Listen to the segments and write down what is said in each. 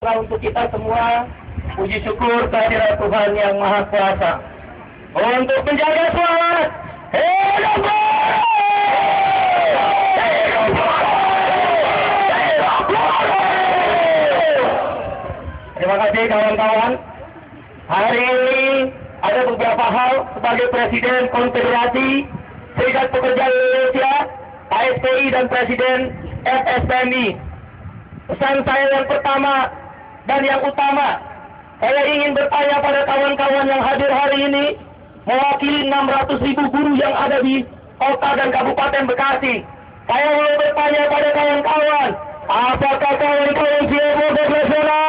doa untuk kita semua. Puji syukur kehadirat Tuhan Yang Maha Kuasa. Untuk menjaga selamat. Hidup Terima kasih kawan-kawan. Hari ini ada beberapa hal sebagai Presiden Konfederasi Serikat Pekerja Indonesia, ASPI dan Presiden FSPMI. Pesan saya yang pertama dan yang utama, saya ingin bertanya pada kawan-kawan yang hadir hari ini, mewakili 600.000 guru yang ada di kota dan kabupaten Bekasi. Saya mau bertanya pada kawan-kawan, apakah kawan-kawan siap mogok nasional?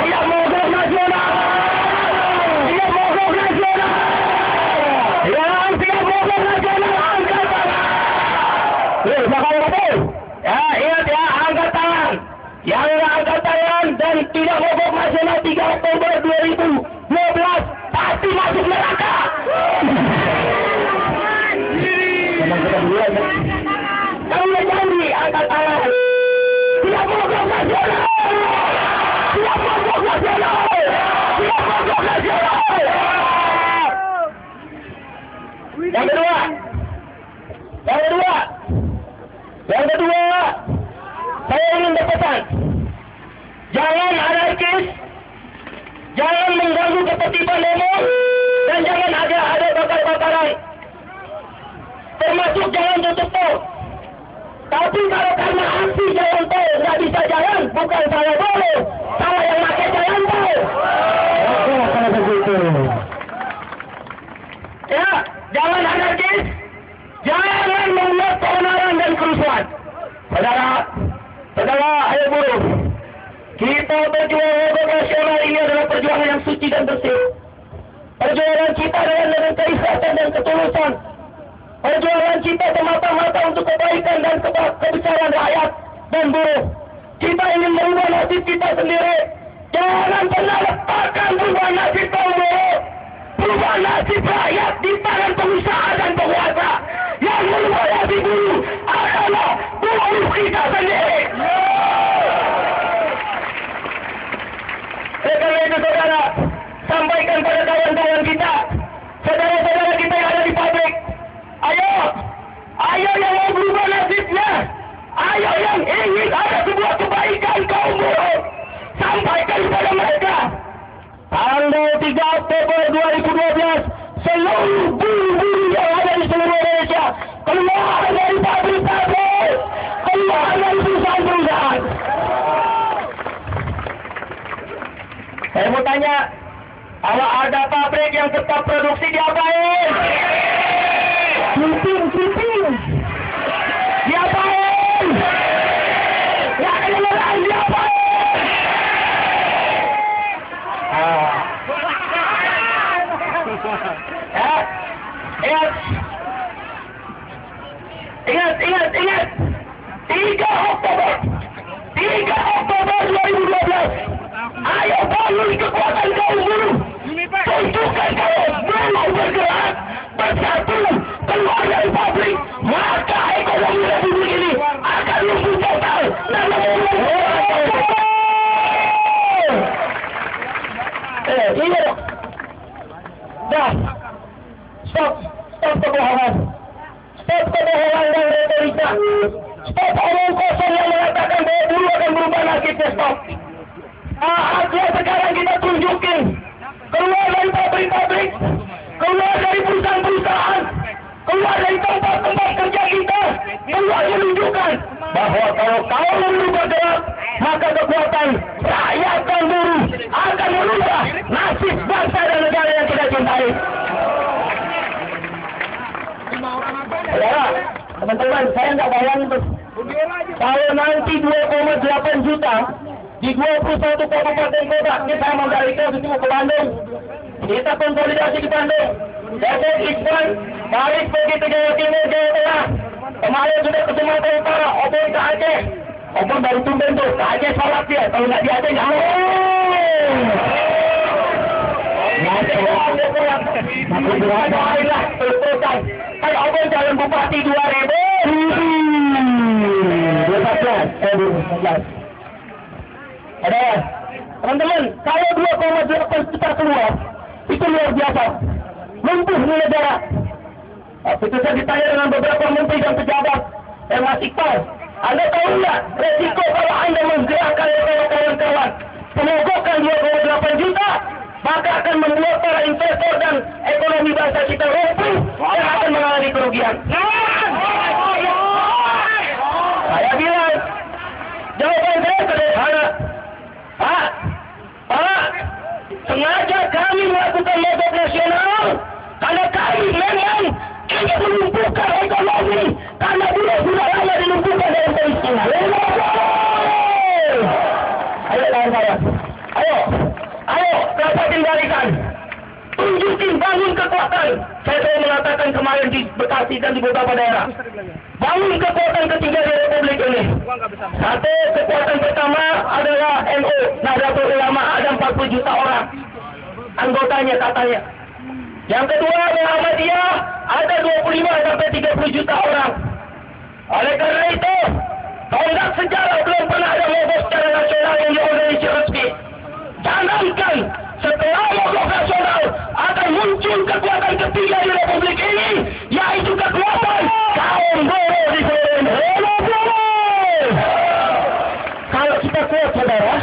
Siap mogok nasional? Siap mogok nasional? Yang siap mogok nasional, angkat tangan. Bakal betul. Ya, ingat ya, angkat tangan. Yang nggak angkat tangan dan tidak mogok nasional 3 Oktober 2012 pasti masuk neraka. Kamu janji angkat tangan. Tidak mogok nasional. Tidak mogok nasional. Tidak mogok nasional. Yang kedua, saya ingin berpesan, jangan anarkis, jangan mengganggu ketertiban demo, dan jangan ada bakar-bakaran. Termasuk jangan tutup tol. Tapi kalau karena aksi jalan tol nggak bisa jalan, bukan salah boleh, salah yang pakai jalan tol. Kalau begitu. Ya, jangan anarkis, jangan membuat keonaran dan kerusuhan. Saudara, ayo buruh, kita berjuang mogok nasional ini adalah perjuangan yang suci dan bersih. Perjuangan kita dengan keikhlasan dan ketulusan. Perjuangan kita semata-mata untuk kebaikan dan kebesaran rakyat dan buruh. Kita ingin merubah nasib kita sendiri. Jangan pernah lepaskan perubahan nasib kaum buruh. Perubahan nasib rakyat di tangan pengusaha dan penguasa. Yang merubah nasib buruh adalah buruh kita sendiri. Karena itu saudara, sampaikan pada kawan-kawan kita, saudara-saudara kita yang ada di pabrik, ayo yang mau berubah nasibnya, ayo yang ingin ada sebuah kebaikan kaum buruh, sampaikan kepada mereka. Tanggal 3 Oktober 2012, seluruh buruh yang ada di seluruh Indonesia keluar dari pabrik-pabrik, keluar dari perusahaan-perusahaan. Saya mau tanya, kalau ada pabrik yang tetap produksi diapain? Sleeping. Diapain? Ya kedengeran diapain? Ingat. 3 Oktober 2012. Ayo bangun kekuatan kaum buruh. Tunjukkan kalau mau bergerak, bersatu, keluar dari pabrik, maka ekonomi republik ini akan lumpuh total. Iya dong. Dah. Stop kebohongan. Stop kebohongan dan retorika. Stop omong kosong yang mengatakan bahwa buruh akan berubah nasibnya. Stop. Saatnya sekarang kita tunjukin, keluar dari pabrik-pabrik, keluar dari perusahaan-perusahaan, keluar dari tempat-tempat kerja kita, keluar menunjukkan bahwa kalau kaum buruh bergerak, maka kekuatan rakyat dan buruh akan merubah nasib bangsa dan negara yang kita cintai. Ya, teman-teman, saya nggak bayangin tuh, kalau nanti 2,8 juta di 21 kabupaten kota, kita Mandalika itu ke Bandung, kita konsolidasi di Bandung, Depok, Ispan, balik pergi ke Jawa Timur, Jawa Tengah, kemarin sudah ke Sumatera Utara, Obor ke Aceh, Obor baru tumben tuh, ke Aceh sholat dia, kalau nggak di Aceh nggak mau. Aku berdoain lah, terus-terusan. Kan Obor calon bupati 2014. Ada teman-teman, kalau 2,8 juta keluar, itu luar biasa. Lumpuh di negara. Itu saya ditanya dengan beberapa menteri dan pejabat. Mas Iqbal, Anda tahu nggak resiko kalau Anda menggerakkan kawan-kawan pemogokan 2,8 juta, maka akan membuat para investor dan ekonomi bangsa kita lumpuh dan akan mengalami kerugian. Saya bilang, jawaban saya sederhana. Pak, sengaja kami melakukan mogok nasional karena kami memang ingin melumpuhkan ekonomi, karena dia sudah lama dilumpuhkan dalam peristiwa. Ayo kawan saya, ayo dapat kendalikan, tunjukin, bangun kekuatan. Saya selalu mengatakan kemarin di Bekasi dan di beberapa daerah, bangun kekuatan ketiga di Republik ini. Satu, kekuatan pertama adalah NU, Nahdlatul Ulama, ada 40 juta orang anggotanya katanya. Yang kedua, Muhammadiyah, ada 25 sampai 30 juta orang. Oleh karena itu, tonggak sejarah belum pernah ada mogok secara nasional yang diorganisasi resmi. Jangankan setelah mogok nasional akan muncul kekuatan ketiga di Republik ini, yaitu kekuatan kaum buruh di seluruh Indonesia. Kalau kita kuat, saudara,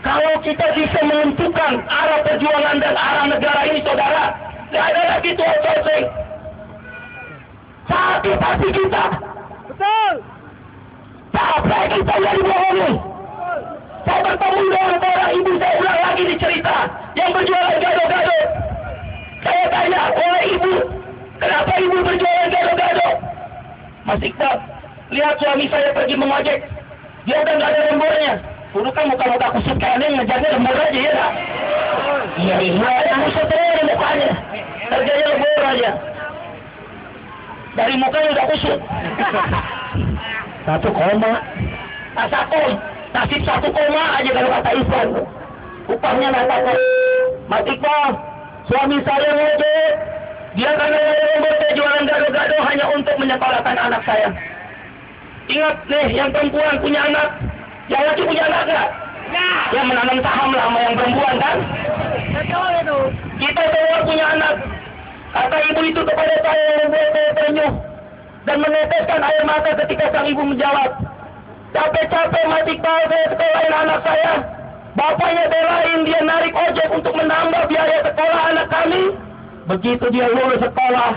kalau kita bisa menentukan arah perjuangan dan arah negara ini, saudara, tidak ada lagi tuh outsourcing. Sakit hati kita. Betul. Capek kita yang dibohongi. Saya bertemu dengan orang ibu, saya ulang lagi di cerita yang berjualan gado-gado. Saya tanya, oleh ibu, kenapa ibu berjualan gado-gado? Mas Iqbal, lihat suami saya pergi mengojek. Dia udah nggak ada lemburnya. Dulu kan muka-muka kusut kayak ini, ngejarnya lembur aja ya tak? Iya, ada kusut terus di mukanya. Kerjanya lembur aja. Dari mukanya udah kusut. 1 koma. Nasib 1 koma aja kalau kata Islam. Upahnya natakan. Mas Iqbal, suami saya ngojek. Dia karena lembur saya jualan gado-gado hanya untuk menyekolahkan anak saya. Ingat nih, yang perempuan punya anak. Yang laki punya anak nggak? Yang menanam saham lah sama yang perempuan kan? Kita semua punya anak. Kata ibu itu kepada saya yang tenyuh dan meneteskan air mata ketika sang ibu menjawab, capek-capek Mas Iqbal saya sekolahin anak saya. Bapaknya belain dia narik ojek untuk menambah biaya sekolah anak kami. Begitu dia lulus sekolah,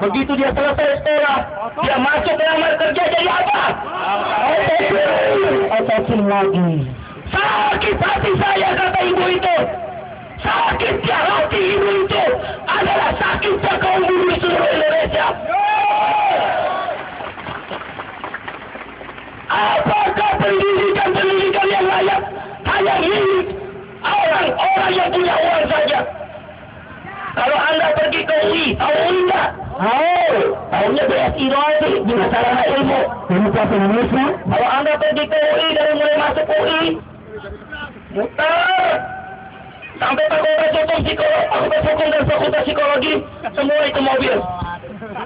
begitu dia selesai sekolah, dia masuk lamar kerja jadi apa? Otosin lagi. Sakit hati saya, kata ibu itu. Sakitnya hati ibu itu adalah sakitnya kaum buruh di seluruh Indonesia. Apakah pendidikan yang layak hanya milik orang-orang yang punya uang saja? Kalau Anda pergi ke UI, tahu enggak? Tahunya BSI doang sih, di masalah ilmu. Indonesia. Kalau Anda pergi ke UI, dari mulai masuk UI, muter sampai fakultas hukum psikologi, fakultas hukum dan fakultas psikologi, semua itu mobil.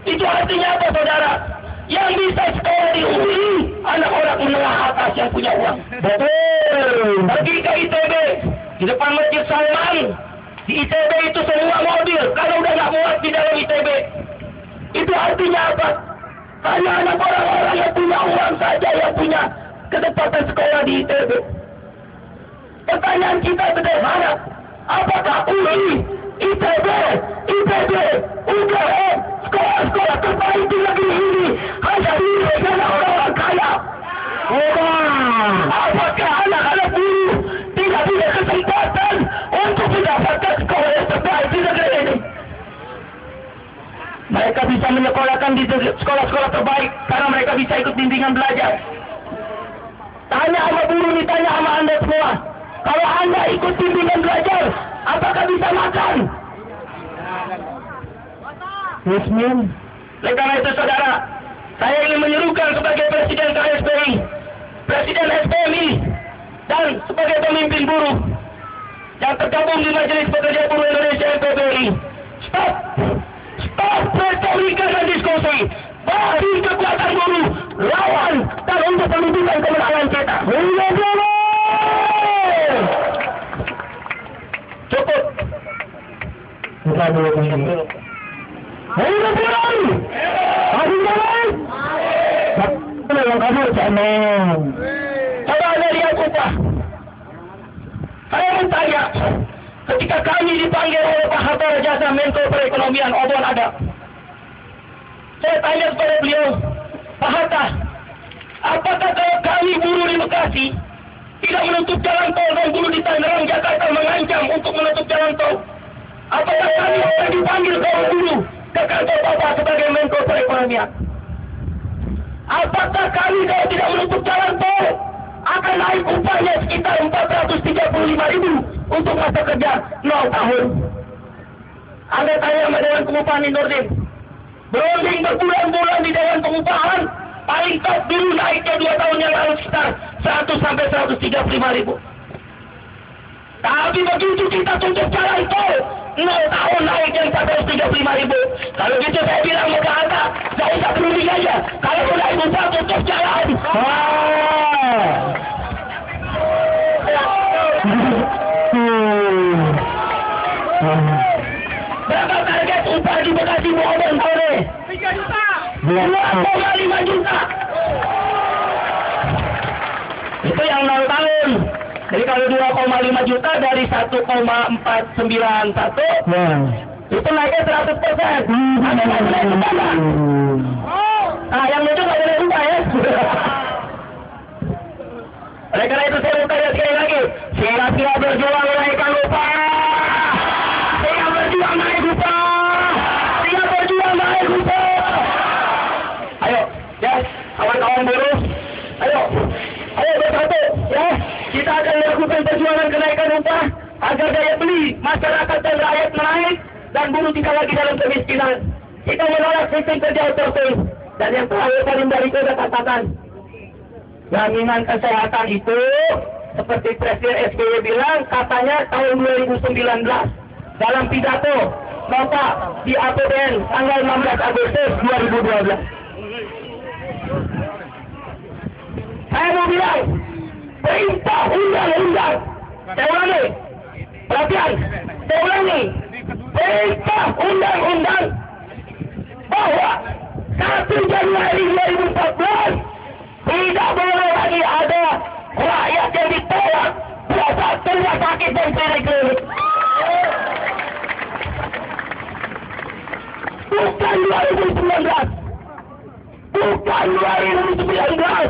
Itu artinya apa, saudara? Yang bisa sekolah di UI, anak orang menengah atas yang punya uang. Betul. Pergi ke ITB, di depan Masjid Salman, di ITB itu semua mobil. Kalau udah nggak muat di dalam ITB, itu artinya apa? Hanya anak orang-orang yang punya uang saja yang punya kesempatan sekolah di ITB. Pertanyaan kita sederhana, apakah UI, ITB, UGM, sekolah-sekolah terbaik di negeri ini hanya milik orang-orang kaya? Apakah anak-anak buruh tidak punya kesempatan untuk mendapatkan sekolah yang terbaik di negeri ini? Mereka bisa menyekolahkan di sekolah-sekolah terbaik karena mereka bisa ikut bimbingan belajar. Tanya sama buruh nih, tanya sama Anda semua. Kalau Anda ikut bimbingan belajar, apakah bisa makan? Yasmin. Oleh karena itu, saudara, saya ingin menyerukan sebagai Presiden KSPI, Presiden SPMI, dan sebagai pemimpin buruh yang tergabung di Majelis Pekerja Buruh Indonesia MPBI. Stop retorika dan diskusi. Bagi kekuatan buruh, lawan dan untuk menunjukkan kemenangan kita. Ayo pulang. Ayo jalan. Mana yang kamu cemen? Coba anda lihat upah. Saya bertanya, ketika kami dipanggil oleh Pak Hatta Rajasa Menko Perekonomian Obon ada. Saya tanya kepada beliau, Pak Hatta, apakah kalau kami buruh di Bekasi tidak menutup jalan tol dan buruh di Tangerang Jakarta mengancam untuk menutup jalan tol, apakah kami akan dipanggil kaum buruh ke kantor Bapak sebagai Menko Perekonomian? Apakah kami kalau tidak menutup jalan tol akan naik upahnya sekitar 435.000 untuk masa kerja 0 tahun? Anda tanya sama Dewan Pengupahan di Nordin, berunding berbulan-bulan di Dewan Pengupahan, paling top dulu naiknya 2 tahun yang lalu sekitar 100 sampai 135.000. Tapi begitu kita tutup jalan tol, 0 tahun naik yang 135.000. Kalau gitu saya bilang mau ke Hatta, saya usah berunding aja. Kalau sudah ibu upah tutup jalan. Berapa target upah di Bekasi Obon tahun ini? 3 juta. 2,5 juta. Itu yang 0 tahun. Jadi kalau 2,5 juta dari 1,491, itu naiknya 100%. Ada nggak boleh ubah? Nah, yang itu nggak boleh ubah ya. Oleh karena itu saya mau tanya sekali lagi, sila-sila berjuang menaikkan upah. Sila berjuang naik upah. Sila berjuang naik upah. Ayo, ya, kawan-kawan buruh. Ayo bersatu, ya. Kita akan melakukan perjuangan kenaikan upah agar daya beli masyarakat dan rakyat naik dan buruh tidak lagi dalam kemiskinan. Kita menolak sistem kerja outsourcing. Dan yang terakhir paling dari itu saya katakan, jaminan kesehatan itu seperti Presiden SBY bilang, katanya tahun 2019 dalam pidato Bapak di APBN tanggal 16 Agustus 2012. Saya mau bilang, perintah undang-undang, saya ulangi, perhatian, saya ulangi, perintah undang-undang bahwa 1 Januari 2014 tidak boleh lagi ada rakyat yang ditolak berasal rumah sakit dan klinik. Bukan 2019, bukan 2019,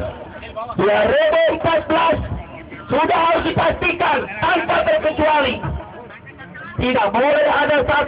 2014 sudah harus dipastikan tanpa terkecuali tidak boleh ada satu